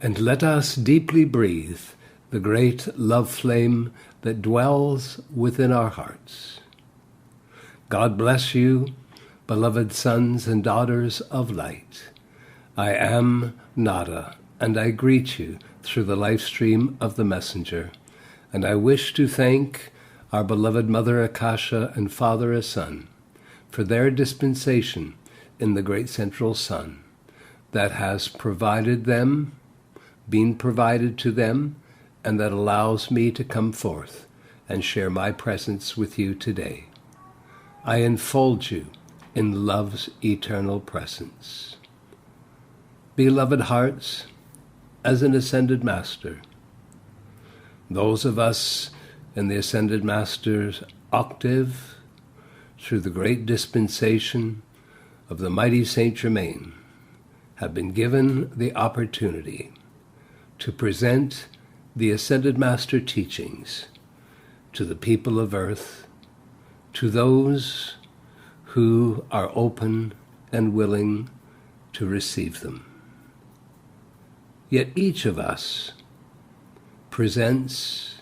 And let us deeply breathe the great love flame that dwells within our hearts. God bless you, beloved sons and daughters of light. I am Nada, and I greet you through the life stream of the messenger. And I wish to thank our beloved Mother Akasha and Father Asun for their dispensation in the great central sun that has been provided to them, and that allows me to come forth and share my presence with you today. I enfold you in love's eternal presence. Beloved hearts, as an Ascended Master, those of us in the Ascended Master's octave, through the great dispensation of the mighty Saint Germain, have been given the opportunity to present the Ascended Master teachings to the people of earth, to those who are open and willing to receive them. Yet each of us presents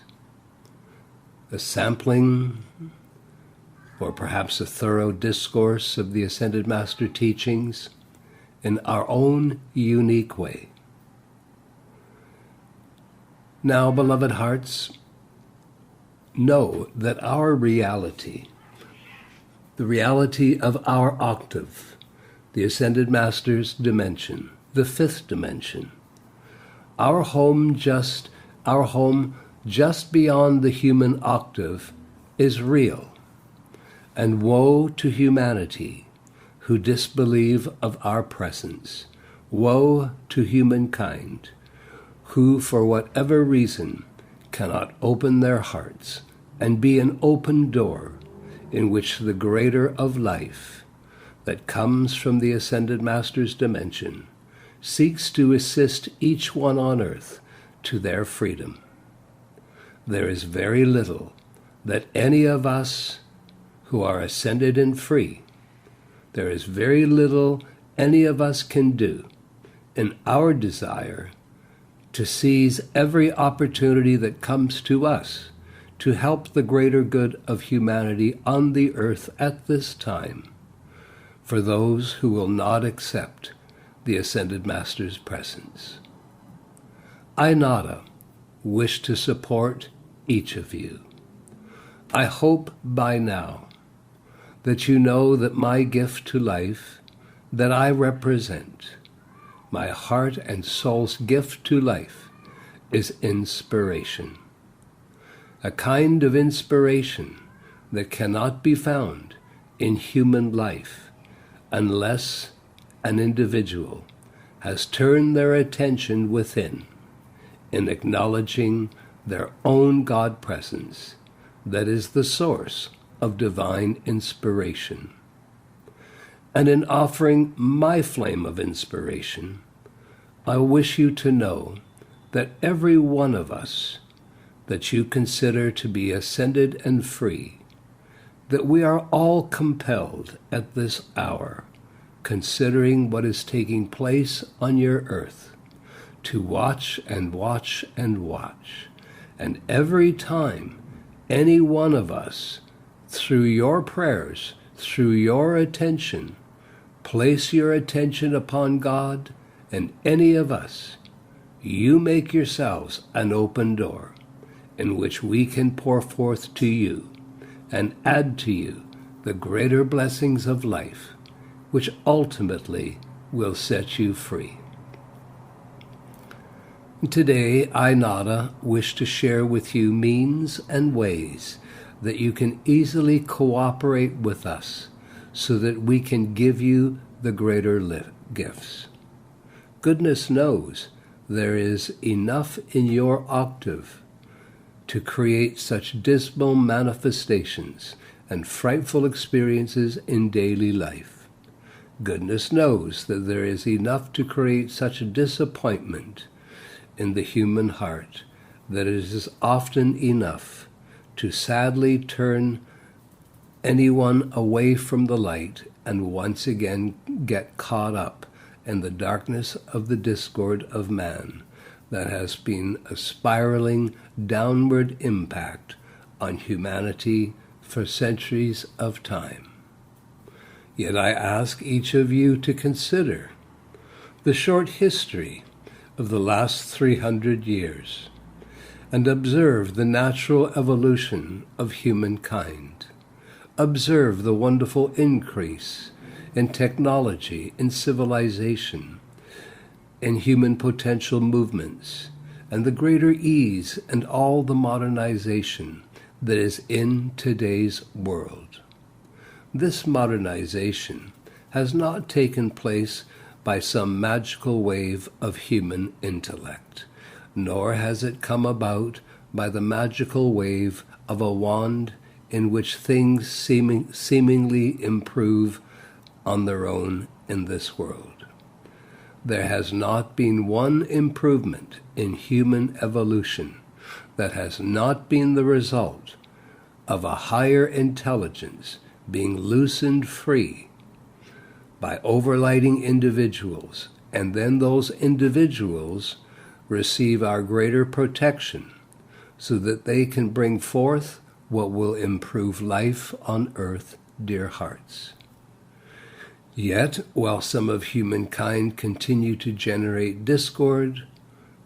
a sampling or perhaps a thorough discourse of the Ascended Master teachings in our own unique way. Now, beloved hearts, know that our reality, the reality of our octave, the Ascended Master's dimension, the fifth dimension, our home just beyond the human octave is real. And woe to humanity who disbelieve of our presence. Woe to humankind who, for whatever reason, cannot open their hearts and be an open door in which the greater of life that comes from the Ascended Master's dimension seeks to assist each one on earth to their freedom. There is very little that any of us who are ascended and free, there is very little any of us can do in our desire to seize every opportunity that comes to us to help the greater good of humanity on the earth at this time, for those who will not accept the Ascended Master's presence. I, Nada, wish to support each of you. I hope by now that you know that my gift to life that I represent, my heart and soul's gift to life, is inspiration. A kind of inspiration that cannot be found in human life unless an individual has turned their attention within in acknowledging their own God presence that is the source of divine inspiration. And in offering my flame of inspiration, I wish you to know that every one of us that you consider to be ascended and free, that we are all compelled at this hour, considering what is taking place on your earth, to watch and watch and watch. And every time any one of us, through your prayers, through your attention, place your attention upon God and any of us, you make yourselves an open door in which we can pour forth to you and add to you the greater blessings of life, which ultimately will set you free. Today, I, Nada, wish to share with you means and ways that you can easily cooperate with us so that we can give you the greater gifts. Goodness knows there is enough in your octave to create such dismal manifestations and frightful experiences in daily life. Goodness knows that there is enough to create such a disappointment in the human heart that it is often enough to sadly turn anyone away from the light and once again get caught up in the darkness of the discord of man, that has been a spiraling downward impact on humanity for centuries of time. Yet I ask each of you to consider the short history of the last 300 years and observe the natural evolution of humankind. Observe the wonderful increase in technology, in civilization, in human potential movements, and the greater ease and all the modernization that is in today's world. This modernization has not taken place by some magical wave of human intellect, nor has it come about by the magical wave of a wand in which things seemingly improve on their own in this world. There has not been one improvement in human evolution that has not been the result of a higher intelligence being loosened free by overlighting individuals, and then those individuals receive our greater protection so that they can bring forth what will improve life on earth, dear hearts. Yet, while some of humankind continue to generate discord,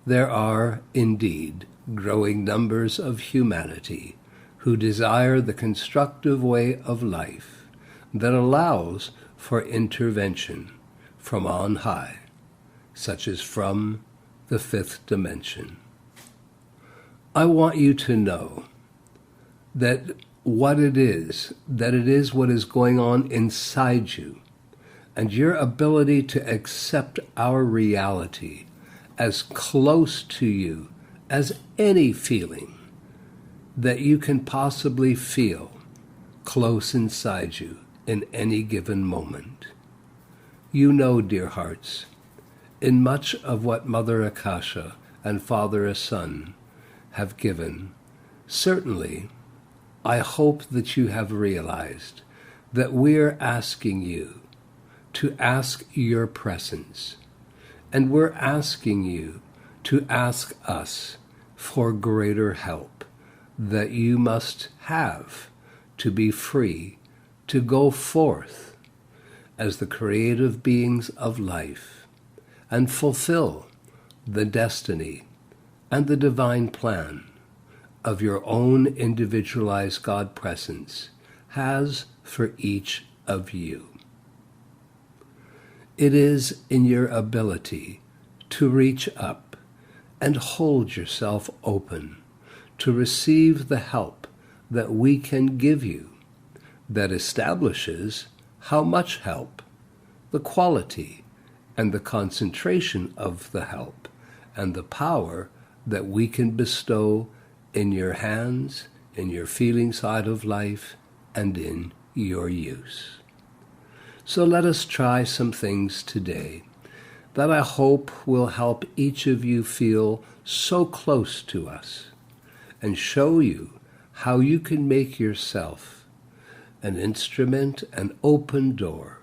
there are, indeed, growing numbers of humanity who desire the constructive way of life that allows for intervention from on high, such as from the fifth dimension. I want you to know that it is what is going on inside you, and your ability to accept our reality as close to you as any feeling that you can possibly feel close inside you in any given moment. You know, dear hearts, in much of what Mother Akasha and Father Asun have given, certainly I hope that you have realized that we're asking you to ask your presence, and we're asking you to ask us for greater help that you must have to be free to go forth as the creative beings of life and fulfill the destiny and the divine plan of your own individualized God presence has for each of you. It is in your ability to reach up and hold yourself open to receive the help that we can give you that establishes how much help, the quality, and the concentration of the help, and the power that we can bestow in your hands, in your feeling side of life, and in your use. So let us try some things today that I hope will help each of you feel so close to us and show you how you can make yourself an instrument, an open door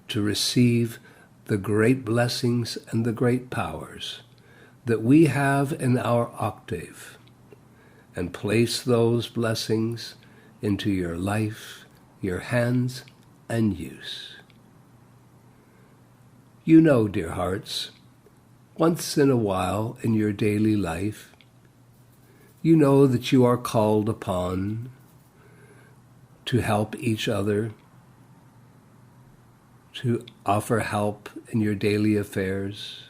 to receive the great blessings and the great powers that we have in our octave, and place those blessings into your life, your hands, and use. You know, dear hearts, once in a while in your daily life, you know that you are called upon to help each other, to offer help in your daily affairs.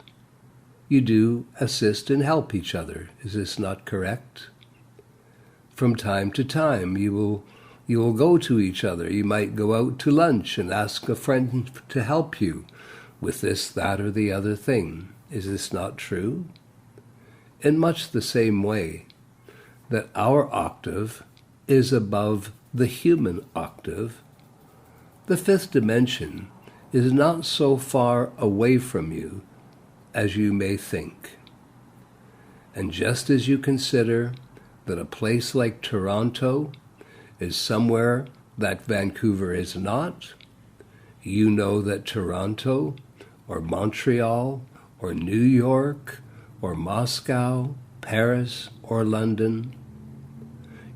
You do assist and help each other. Is this not correct? From time to time, you will go to each other. You might go out to lunch and ask a friend to help you with this, that, or the other thing. Is this not true? In much the same way that our octave is above the human octave, the fifth dimension is not so far away from you as you may think. And just as you consider that a place like Toronto is somewhere that Vancouver is not, you know that Toronto or Montreal or New York or Moscow, Paris, or London.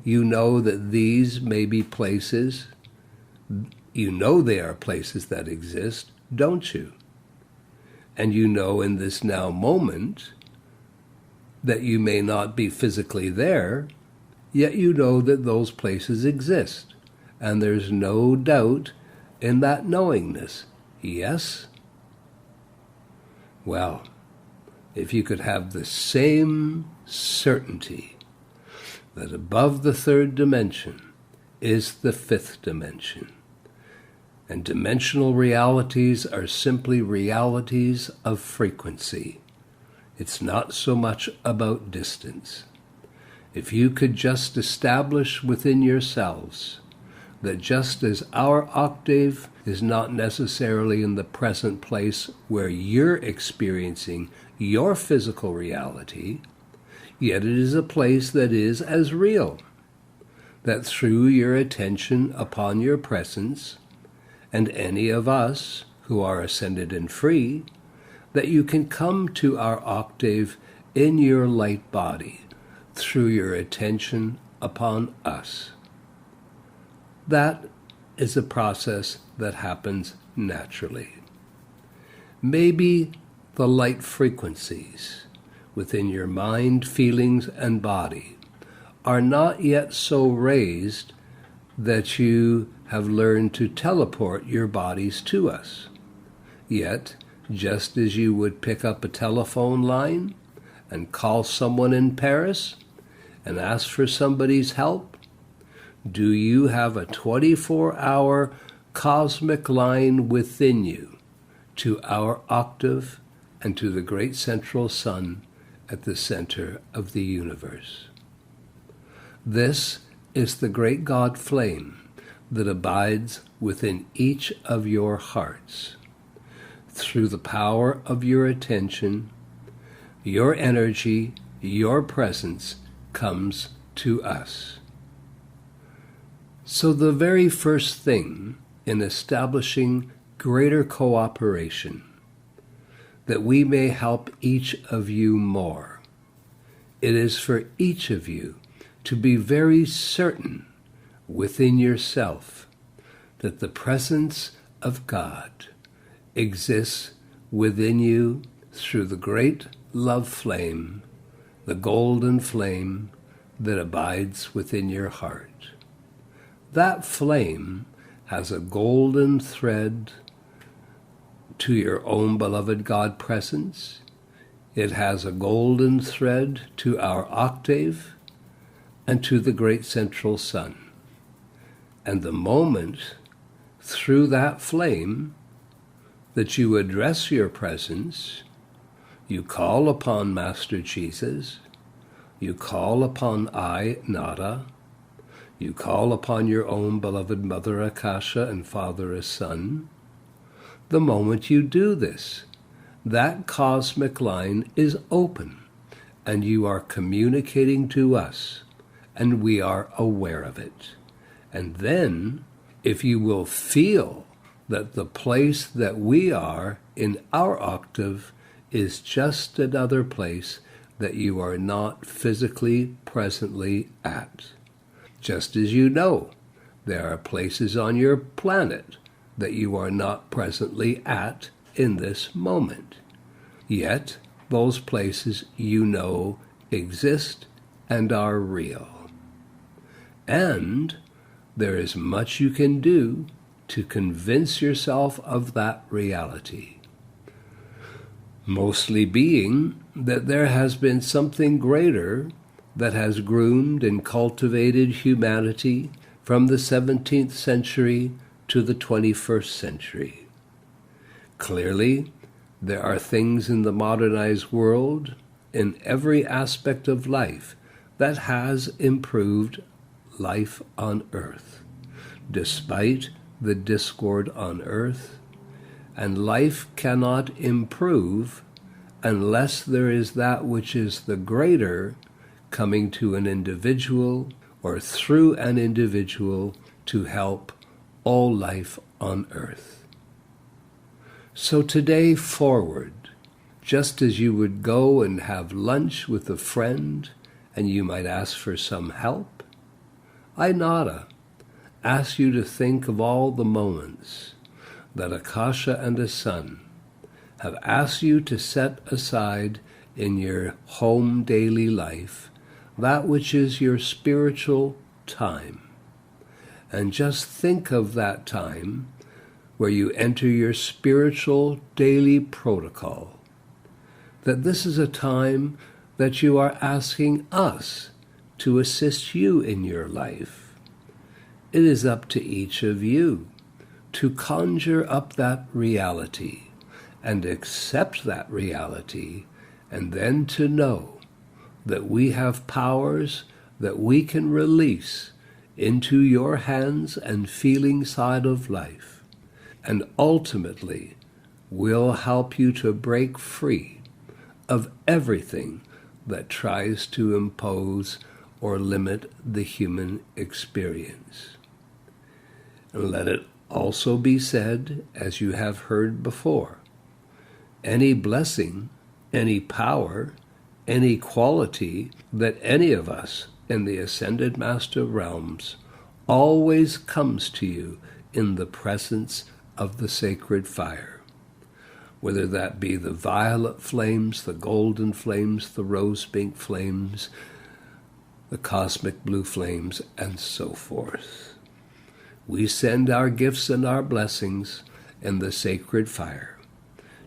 You know that these may be places. You know they are places that exist, don't you? And you know in this now moment that you may not be physically there, yet you know that those places exist. And there's no doubt in that knowingness. Yes? Well, if you could have the same certainty that above the third dimension is the fifth dimension, and dimensional realities are simply realities of frequency. It's not so much about distance. If you could just establish within yourselves that just as our octave is not necessarily in the present place where you're experiencing your physical reality, yet it is a place that is as real, that through your attention upon your presence, and any of us who are ascended and free, that you can come to our octave in your light body through your attention upon us. That is a process that happens naturally. Maybe the light frequencies within your mind, feelings, and body are not yet so raised that you have learned to teleport your bodies to us. Yet, just as you would pick up a telephone line and call someone in Paris and ask for somebody's help, do you have a 24-hour cosmic line within you to our octave and to the great central sun at the center of the universe? This is the great God flame that abides within each of your hearts. Through the power of your attention, your energy, your presence comes to us. So the very first thing in establishing greater cooperation, that we may help each of you more, it is for each of you to be very certain within yourself that the presence of God exists within you through the great love flame, the golden flame that abides within your heart. That flame has a golden thread to your own beloved God presence. It has a golden thread to our octave and to the great central sun. And the moment through that flame that you address your presence, you call upon Master Jesus, you call upon I, Nada, you call upon your own beloved Mother Akasha and Father Sun. The moment you do this, that cosmic line is open, and you are communicating to us, and we are aware of it. And then, if you will feel that the place that we are in our octave is just another place that you are not physically presently at. Just as you know, there are places on your planet that you are not presently at in this moment. Yet, those places you know exist and are real. And there is much you can do to convince yourself of that reality. Mostly being that there has been something greater that has groomed and cultivated humanity from the 17th century to the 21st century. Clearly, there are things in the modernized world, in every aspect of life, that has improved life on earth, despite the discord on earth, and life cannot improve unless there is that which is the greater coming to an individual or through an individual to help all life on earth. So today forward, just as you would go and have lunch with a friend and you might ask for some help. I, Nada, ask you to think of all the moments that Akasha and the Sun have asked you to set aside in your home daily life, that which is your spiritual time. And just think of that time where you enter your spiritual daily protocol, that this is a time that you are asking us to assist you in your life. It is up to each of you to conjure up that reality and accept that reality, and then to know that we have powers that we can release into your hands and feeling side of life, and ultimately will help you to break free of everything that tries to impose or limit the human experience. And let it also be said, as you have heard before, any blessing, any power, any quality that any of us in the Ascended Master realms always comes to you in the presence of the sacred fire, whether that be the violet flames, the golden flames, the rose pink flames, the cosmic blue flames, and so forth. We send our gifts and our blessings in the sacred fire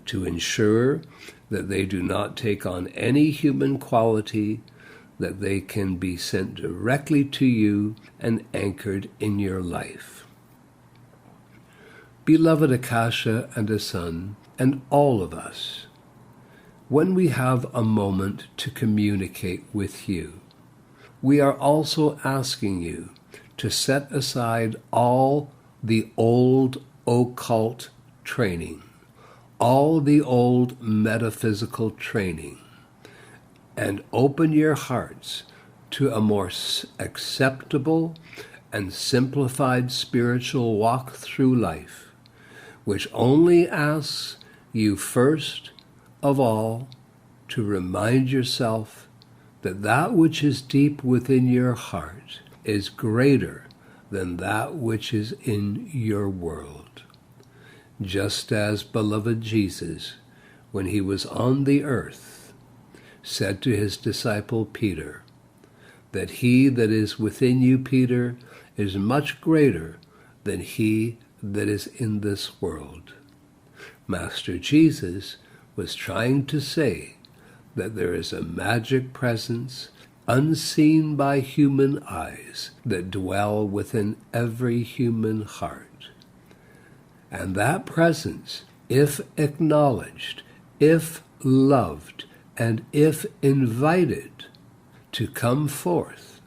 to ensure that they do not take on any human quality, that they can be sent directly to you and anchored in your life. Beloved Akasha and the Sun, and all of us, when we have a moment to communicate with you, we are also asking you to set aside all the old occult training, all the old metaphysical training, and open your hearts to a more acceptable and simplified spiritual walk through life, which only asks you first of all to remind yourself that that which is deep within your heart is greater than that which is in your world. Just as beloved Jesus, when he was on the earth, said to his disciple Peter, that he that is within you, Peter, is much greater than he that is in this world. Master Jesus was trying to say that there is a magic presence unseen by human eyes that dwell within every human heart. And that presence, if acknowledged, if loved, and if invited to come forth,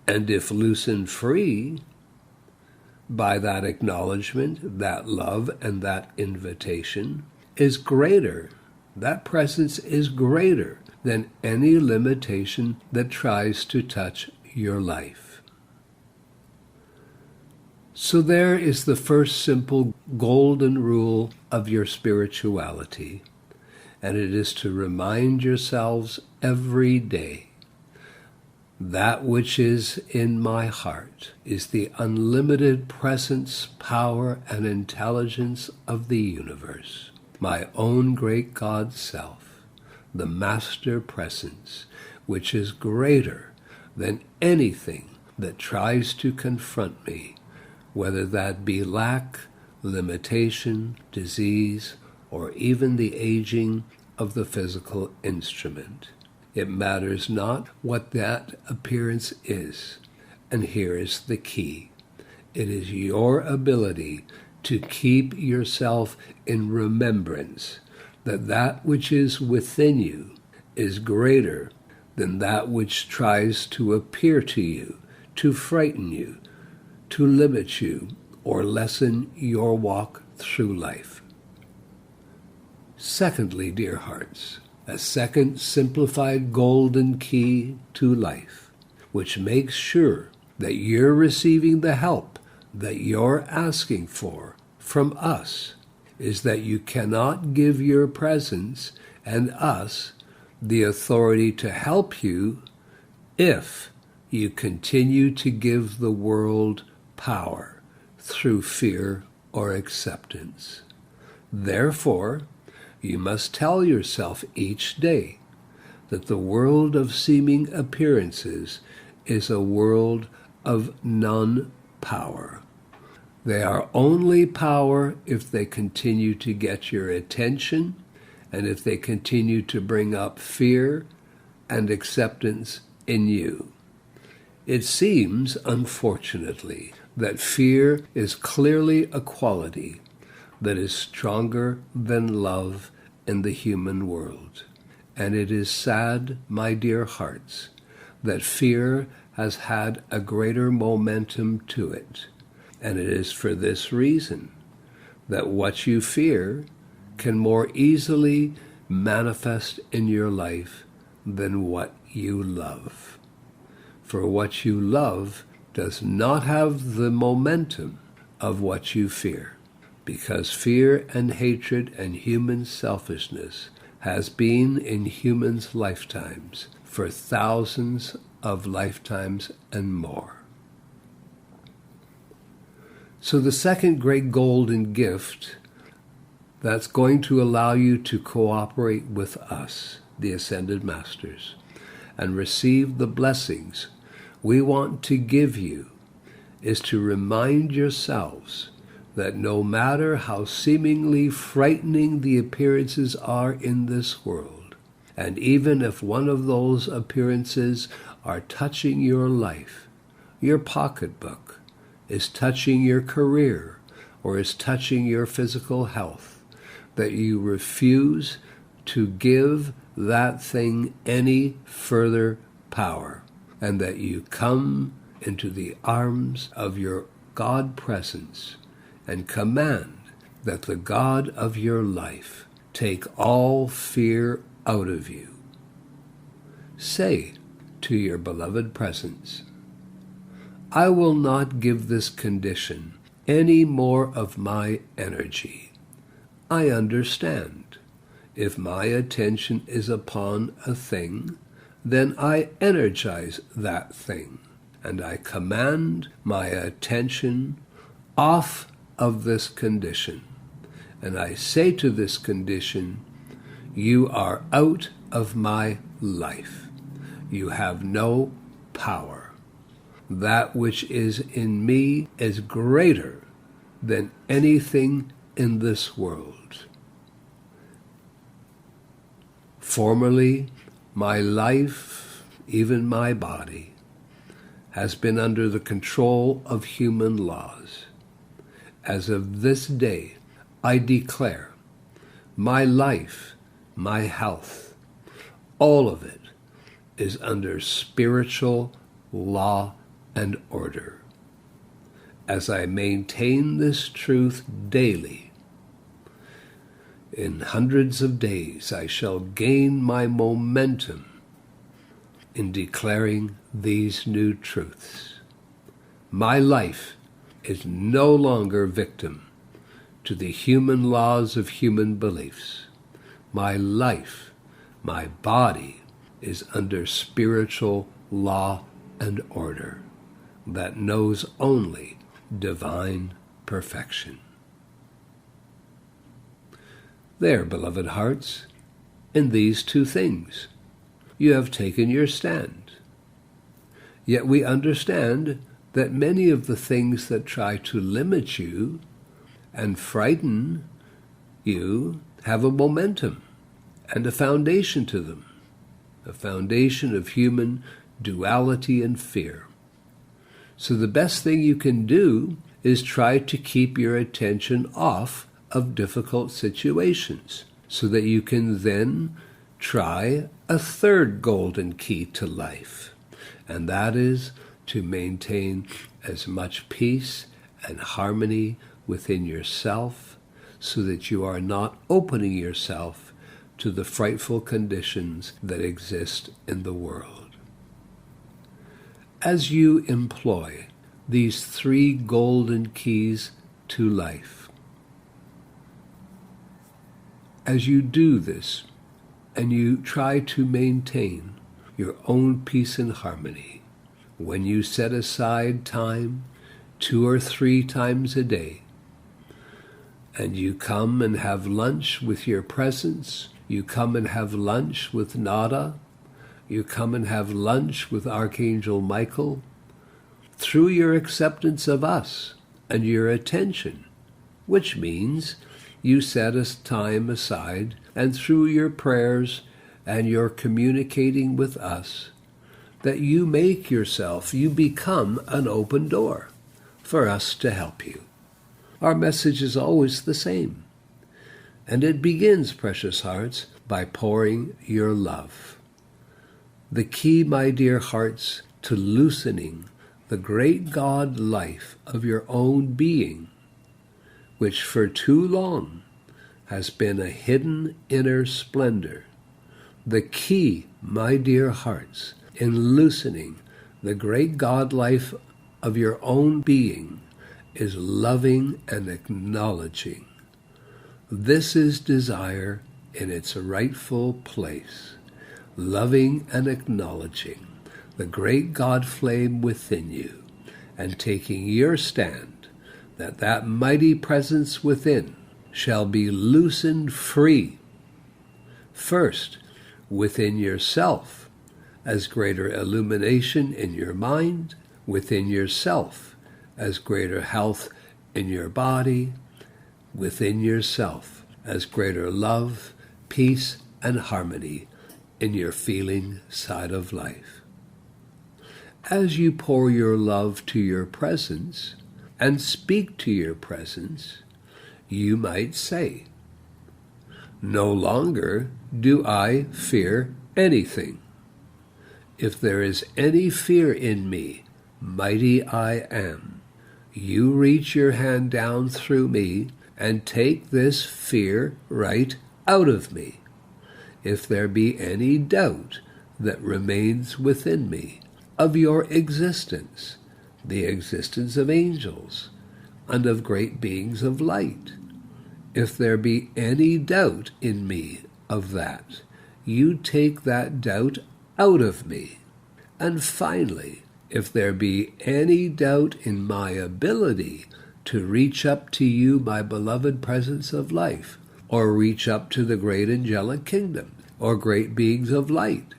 and if loosened free by that acknowledgement, that love, and that invitation, is greater. That presence is greater than any limitation that tries to touch your life. So there is the first simple golden rule of your spirituality, and it is to remind yourselves every day, that which is in my heart is the unlimited presence, power, and intelligence of the universe, my own great God self, the master presence, which is greater than anything that tries to confront me, whether that be lack, limitation, disease, or even the aging of the physical instrument. It matters not what that appearance is. And here is the key. It is your ability to keep yourself in remembrance that that which is within you is greater than that which tries to appear to you, to frighten you, to limit you, or lessen your walk through life. Secondly, dear hearts, a second simplified golden key to life, which makes sure that you're receiving the help that you're asking for from us, is that you cannot give your presence and us the authority to help you if you continue to give the world power through fear or acceptance. Therefore, you must tell yourself each day that the world of seeming appearances is a world of non-power. They are only power if they continue to get your attention and if they continue to bring up fear and acceptance in you. It seems, unfortunately, that fear is clearly a quality that is stronger than love in the human world. And it is sad, my dear hearts, that fear has had a greater momentum to it. And it is for this reason that what you fear can more easily manifest in your life than what you love. For what you love does not have the momentum of what you fear, because fear and hatred and human selfishness has been in humans' lifetimes for thousands of lifetimes and more. So the second great golden gift that's going to allow you to cooperate with us, the Ascended Masters, and receive the blessings we want to give you, is to remind yourselves that no matter how seemingly frightening the appearances are in this world, and even if one of those appearances are touching your life, your pocketbook, is touching your career, or is touching your physical health, that you refuse to give that thing any further power, and that you come into the arms of your God presence and command that the God of your life take all fear out of you. Say to your beloved presence, I will not give this condition any more of my energy. I understand. If my attention is upon a thing, then I energize that thing, and I command my attention off of this condition. And I say to this condition, you are out of my life. You have no power. That which is in me is greater than anything in this world. Formerly, my life, even my body, has been under the control of human laws. As of this day, I declare my life, my health, all of it is under spiritual law and order. As I maintain this truth daily, in hundreds of days I shall gain my momentum in declaring these new truths. My life is no longer victim to the human laws of human beliefs. My life, my body, is under spiritual law and order that knows only divine perfection. There, beloved hearts, in these two things, you have taken your stand. Yet we understand that many of the things that try to limit you and frighten you have a momentum and a foundation to them, a foundation of human duality and fear. So the best thing you can do is try to keep your attention off of difficult situations, so that you can then try a third golden key to life, and that is to maintain as much peace and harmony within yourself, so that you are not opening yourself to the frightful conditions that exist in the world. As you employ these three golden keys to life, as you do this, and you try to maintain your own peace and harmony, when you set aside time 2 or 3 times a day, and you come and have lunch with your presence, you come and have lunch with Nada, you come and have lunch with Archangel Michael, through your acceptance of us and your attention, which means you set a time aside, and through your prayers and your communicating with us, that you make yourself, you become an open door for us to help you. Our message is always the same, and it begins, precious hearts, by pouring your love. The key, my dear hearts, to loosening the great God life of your own being, which for too long has been a hidden inner splendor. The key, my dear hearts, in loosening the great God life of your own being is loving and acknowledging. This is desire in its rightful place, loving and acknowledging the great God flame within you, and taking your stand that that mighty presence within shall be loosened free, first within yourself, as greater illumination in your mind, within yourself, as greater health in your body, within yourself, as greater love, peace, and harmony in your feeling side of life. As you pour your love to your presence and speak to your presence, you might say, "No longer do I fear anything. If there is any fear in me, mighty I am. You reach your hand down through me and take this fear right out of me. If there be any doubt that remains within me of your existence, the existence of angels, and of great beings of light, if there be any doubt in me of that, you take that doubt out of me. And finally, if there be any doubt in my ability to reach up to you, my beloved presence of life, or reach up to the great angelic kingdom, or great beings of light,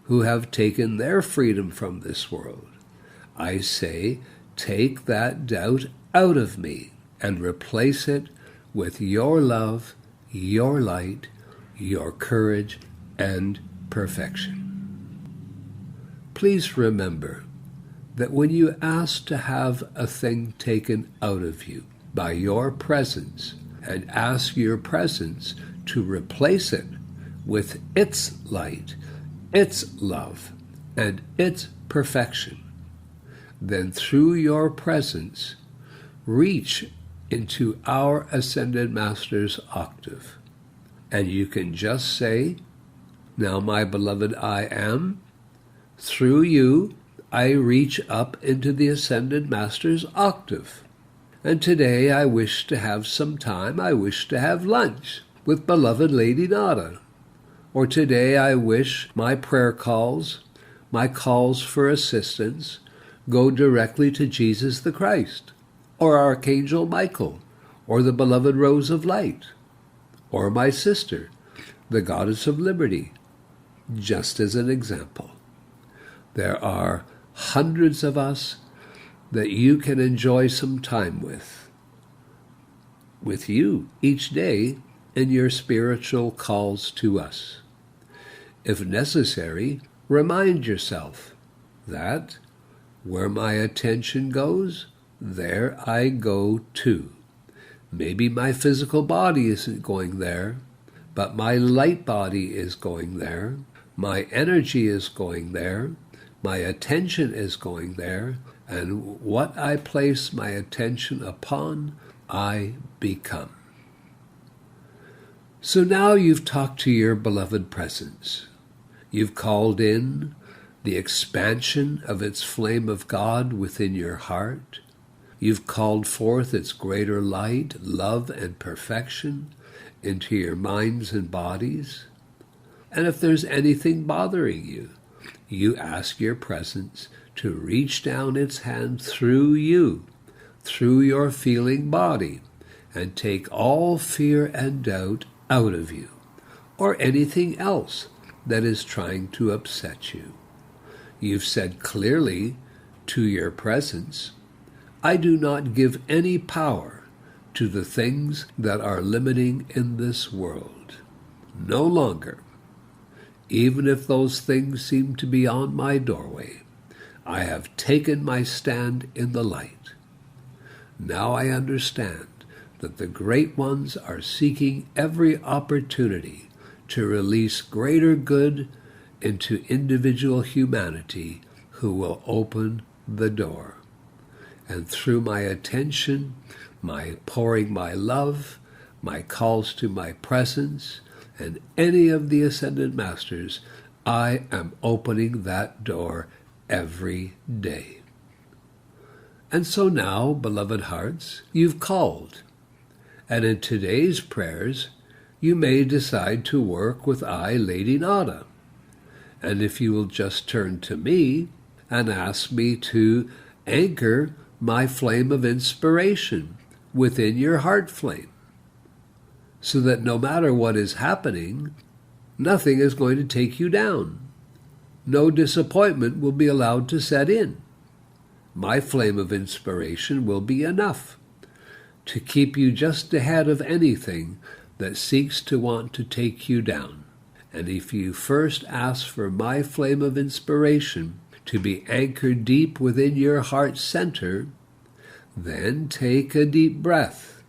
who have taken their freedom from this world, I say, take that doubt out of me and replace it with your love, your light, your courage, and perfection. Please remember that when you ask to have a thing taken out of you by your presence, and ask your presence to replace it with its light, its love, and its perfection, then through your presence, reach into our Ascended Master's octave. And you can just say, "Now, my beloved I am, through you, I reach up into the Ascended Master's octave. And today I wish to have some time, I wish to have lunch with beloved Lady Nada. Or today I wish my prayer calls, my calls for assistance, go directly to Jesus the Christ, or Archangel Michael, or the beloved Rose of Light, or my sister, the Goddess of Liberty," just as an example. There are hundreds of us that you can enjoy some time with you each day in your spiritual calls to us. If necessary, remind yourself that where my attention goes, there I go too. Maybe my physical body isn't going there, but my light body is going there, my energy is going there, my attention is going there, and what I place my attention upon, I become. So now you've talked to your beloved presence. You've called in the expansion of its flame of God within your heart. You've called forth its greater light, love, and perfection, into your minds and bodies. And if there's anything bothering you, you ask your presence to reach down its hand through you, through your feeling body, and take all fear and doubt out of you, or anything else that is trying to upset you. You've said clearly to your presence, I do not give any power to the things that are limiting in this world. No longer. Even if those things seem to be on my doorway, I have taken my stand in the light. Now I understand that the great ones are seeking every opportunity to release greater good into individual humanity who will open the door. And through my attention, my pouring my love, my calls to my presence, and any of the Ascended Masters, I am opening that door every day. And so now, beloved hearts, you've called. And in today's prayers, you may decide to work with I, Lady Nada. And if you will just turn to me and ask me to anchor my flame of inspiration within your heart flame, so that no matter what is happening, nothing is going to take you down. No disappointment will be allowed to set in. My flame of inspiration will be enough to keep you just ahead of anything that seeks to want to take you down. And if you first ask for my flame of inspiration to be anchored deep within your heart center, then take a deep breath.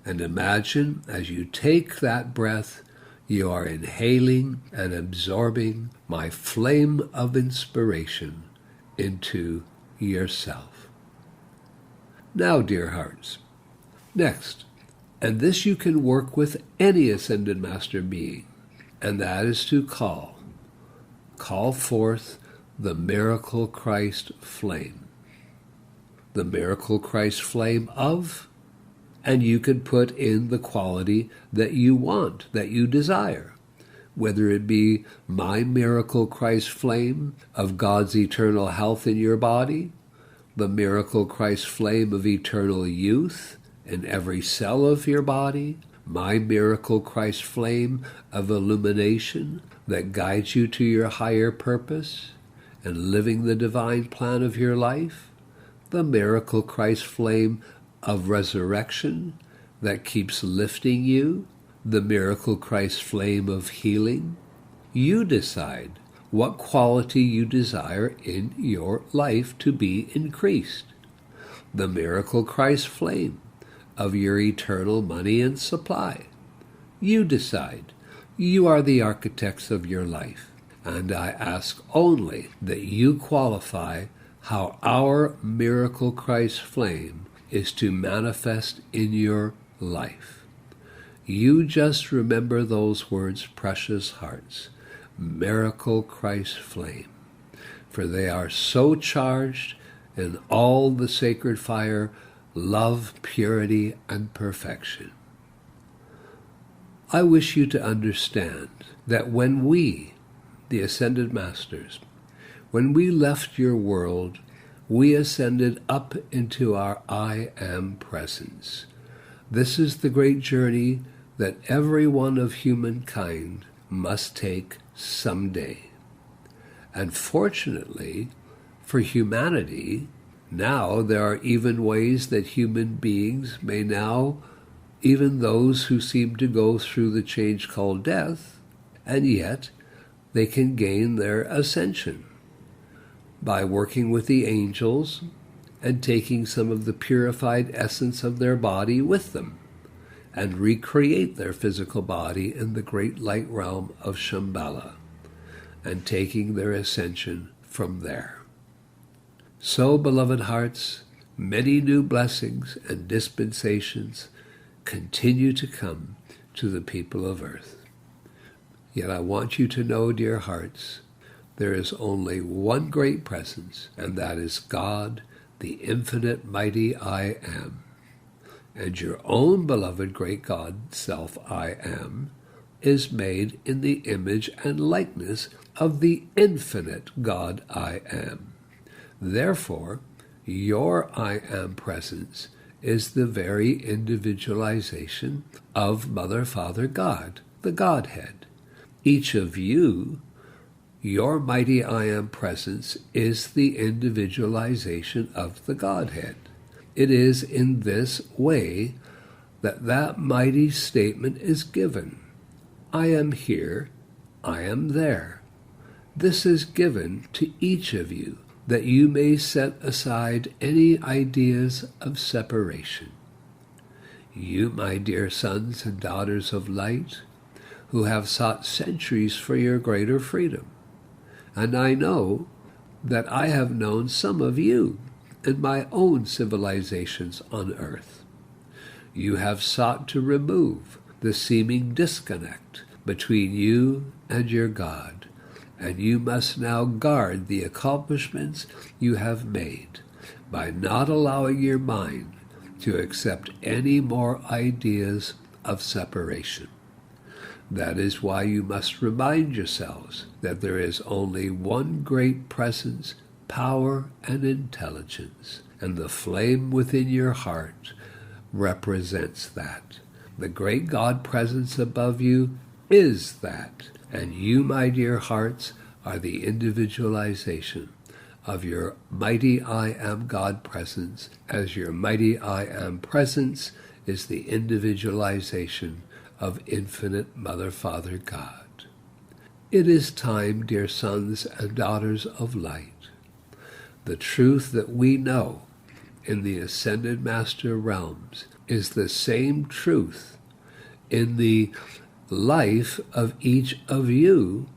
And imagine as you take that breath, you are inhaling and absorbing my flame of inspiration into yourself. Now, dear hearts, next, and this you can work with any Ascended Master being, and that is to call forth the Miracle Christ flame. The Miracle Christ flame of, and you can put in the quality that you want, that you desire, whether it be my Miracle Christ flame of God's eternal health in your body, the Miracle Christ flame of eternal youth in every cell of your body, my Miracle Christ flame of illumination that guides you to your higher purpose and living the divine plan of your life, the Miracle Christ flame of resurrection that keeps lifting you, the Miracle Christ flame of healing. You decide what quality you desire in your life to be increased. The Miracle Christ flame of your eternal money and supply. You decide. You are the architects of your life, and I ask only that you qualify how our Miracle Christ flame is to manifest in your life. You just remember those words, precious hearts, Miracle Christ flame, for they are so charged in all the sacred fire, love, purity, and perfection. I wish you to understand that when we, the Ascended Masters, when we left your world, we ascended up into our I Am presence. This is the great journey that every one of humankind must take someday. And fortunately for humanity, now there are even ways that human beings may now, even those who seem to go through the change called death, and yet they can gain their ascension by working with the angels and taking some of the purified essence of their body with them and recreate their physical body in the great light realm of Shambhala and taking their ascension from there. So, beloved hearts, many new blessings and dispensations continue to come to the people of earth. Yet I want you to know, dear hearts, there is only one great presence, and that is God, the infinite mighty I Am. And your own beloved great God self, I am, is made in the image and likeness of the infinite God I am. Therefore, your I am presence is the very individualization of Mother, Father, God, the Godhead. Each of you, your mighty I am presence is the individualization of the Godhead. It is in this way that mighty statement is given. I am here, I am there. This is given to each of you, that you may set aside any ideas of separation. You, my dear sons and daughters of light, who have sought centuries for your greater freedom. And I know that I have known some of you in my own civilizations on earth. You have sought to remove the seeming disconnect between you and your God, and you must now guard the accomplishments you have made by not allowing your mind to accept any more ideas of separation. That is why you must remind yourselves that there is only one great presence, power, and intelligence, and the flame within your heart represents that. The great God presence above you is that, and you, my dear hearts, are the individualization of your mighty I am God presence, as your mighty I am presence is the individualization of infinite Mother, Father, God. It is time, dear sons and daughters of light. The truth that we know in the Ascended Master realms is the same truth in the life of each of you,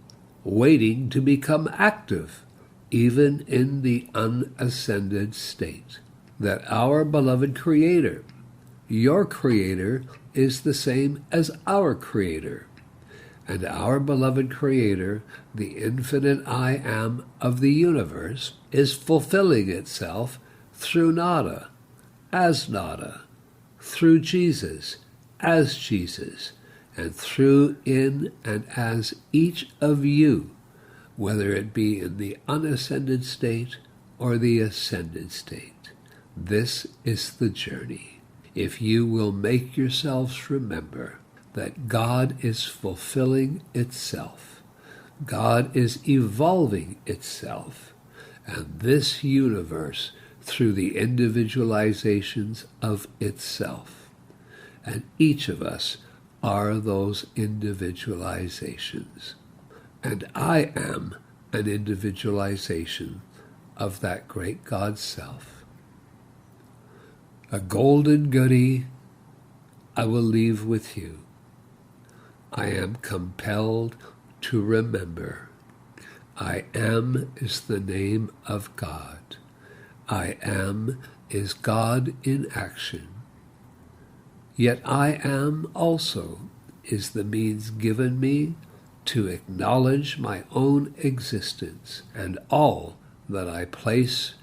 waiting to become active, even in the unascended state. That our beloved Creator, your Creator, is the same as our Creator. And our beloved Creator, the infinite I am of the universe, is fulfilling itself through Nada, as Nada, through Jesus, as Jesus, and through, in, and as each of you, whether it be in the unascended state or the ascended state. This is the journey. If you will make yourselves remember that God is fulfilling itself, God is evolving itself, and this universe through the individualizations of itself. And each of us are those individualizations. And I am an individualization of that great God self. A golden goody I will leave with you. I am compelled to remember. I am is the name of God. I am is God in action. Yet I am also is the means given me to acknowledge my own existence and all that I place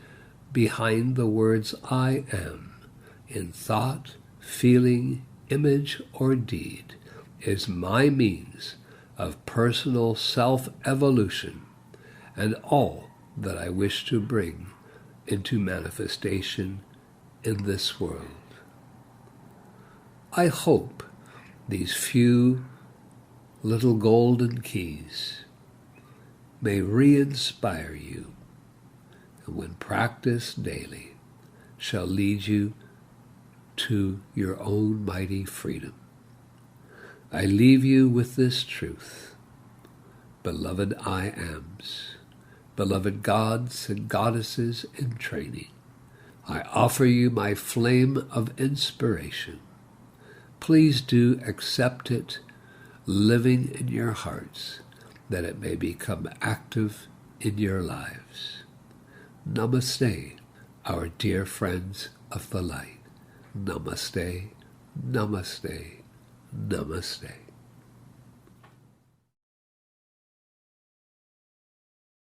behind the words I am, in thought, feeling, image, or deed, is my means of personal self-evolution and all that I wish to bring into manifestation in this world. I hope these few little golden keys may re-inspire you, and when practiced daily, shall lead you to your own mighty freedom. I leave you with this truth. Beloved I ams, beloved gods and goddesses in training, I offer you my flame of inspiration. Please do accept it, living in your hearts, that it may become active in your lives. Namaste, our dear friends of the light. Namaste, namaste, namaste.